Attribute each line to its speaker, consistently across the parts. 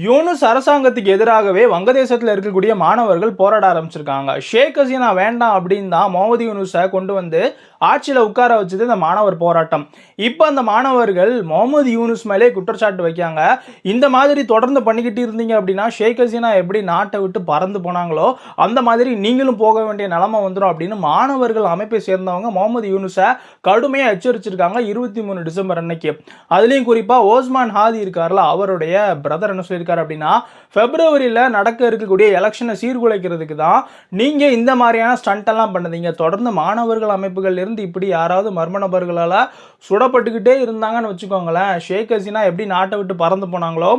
Speaker 1: யூனுஸ் அரசாங்கத்துக்கு எதிராகவே வங்கதேசத்துல இருக்கக்கூடிய மாணவர்கள் போராட ஆரம்பிச்சிருக்காங்க. ஷேக் ஹசீனா வேண்டாம் அப்படின்னு தான் முகமது யூனுஸை கொண்டு வந்து ஆட்சியில உட்கார வச்சது இந்த மாணவர் போராட்டம். இப்ப அந்த மாணவர்கள் முகமது யூனுஸ் மேலே குற்றச்சாட்டு வைக்காங்க. இந்த மாதிரி தொடர்ந்து பண்ணிக்கிட்டு இருந்தீங்க அப்படின்னா ஷேக் ஹசீனா எப்படி நாட்டை விட்டு பறந்து போனாங்களோ அந்த மாதிரி நீங்களும் போக வேண்டிய நிலைமை வந்துடும் அப்படின்னு மாணவர்கள் அமைப்பை சேர்ந்தவங்க முகமது யூனுஸை கடுமையாக எச்சரிச்சிருக்காங்க 23 டிசம்பர் அன்னைக்கு. அதுலயும் குறிப்பா ஓஸ்மான் ஹாதி இருக்காருல, அவருடைய பிரதர் என்ன சொல்லியிருக்காரு அப்படின்னா, பிப்ரவரியில நடக்க இருக்கக்கூடிய எலெக்ஷனை சீர்குலைக்கிறதுக்கு தான் நீங்க இந்த மாதிரியான ஸ்டண்ட் எல்லாம் பண்ணதீங்க. தொடர்ந்து மாணவர்கள் அமைப்புகள் இருந்து இப்படி யாராவது மர்ம நபர்களால சுடப்பட்டுக்கிட்டே இருந்தாங்கன்னு வச்சுக்கோங்களேன், ஷேக் ஹசீனா எப்படி நாட்டை விட்டு பறந்து போனாங்களோ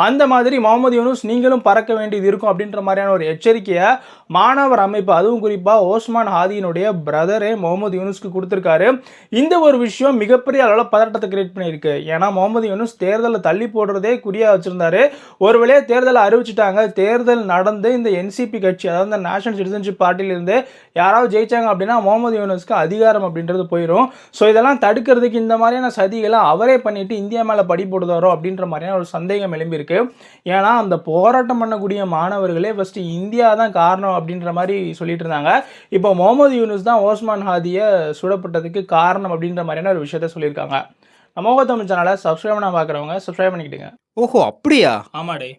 Speaker 1: அந்த மாதிரி முகமது யூனுஸ் நீங்களும் பறக்க வேண்டியது இருக்கும் அப்படின்ற மாதிரியான ஒரு எச்சரிக்கையை மாணவர் அமைப்பு, அதுவும் குறிப்பா ஓஸ்மான் ஹாதியினுடைய பிரதரே முகமது யூனுஸ்க்கு கொடுத்திருக்காரு. இந்த ஒரு விஷயம் மிகப்பெரிய அளவில் பதட்டத்தை கிரியேட் பண்ணியிருக்கு. ஏன்னா முகமது யூனுஸ் தேர்தலை தள்ளி போடுறதே குறியா வச்சிருந்தாரு. ஒரு வழியாக தேர்தலை அறிவிச்சிட்டாங்க. தேர்தல் நடந்து இந்த என்சிபி கட்சி, அதாவது இந்த நேஷனல் சிட்டிசன்ஷிப் பார்ட்டியிலிருந்து யாராவது ஜெயிச்சாங்க அப்படின்னா முகமது யூனுஸ்க்கு அதிகாரம் அப்படின்றது போயிடும். ஸோ இதெல்லாம் தடுக்கிறதுக்கு இந்த மாதிரியான சதிகளை அவரே பண்ணிட்டு இந்தியா மேலே படி போடுதாரோ அப்படின்ற மாதிரியான ஒரு சந்தேகம் எழும்பியிருக்கு. ஏன்னா அந்த போராட்டம் பண்ணக்கூடிய மாணவர்களே ஃபர்ஸ்ட் இந்தியா தான் காரணம் அப்படின்ற மாதிரி சொல்லிட்டு இருந்தாங்க. இப்போ முகமது யூனுஸ் தான் ஓஸ்மான் ஹாதியை சுடப்பட்டதுக்கு காரணம் அப்படின்ற மாதிரியான ஒரு விஷயத்த சொல்லியிருக்காங்க. நம்ம தமிழ் சேனலை சப்ஸ்கிரைப் பண்ண பார்க்குறவங்க சப்ஸ்கிரைப் பண்ணிக்கிட்டுங்க.
Speaker 2: ஓஹோ! அப்படியா?
Speaker 1: ஆமாடே.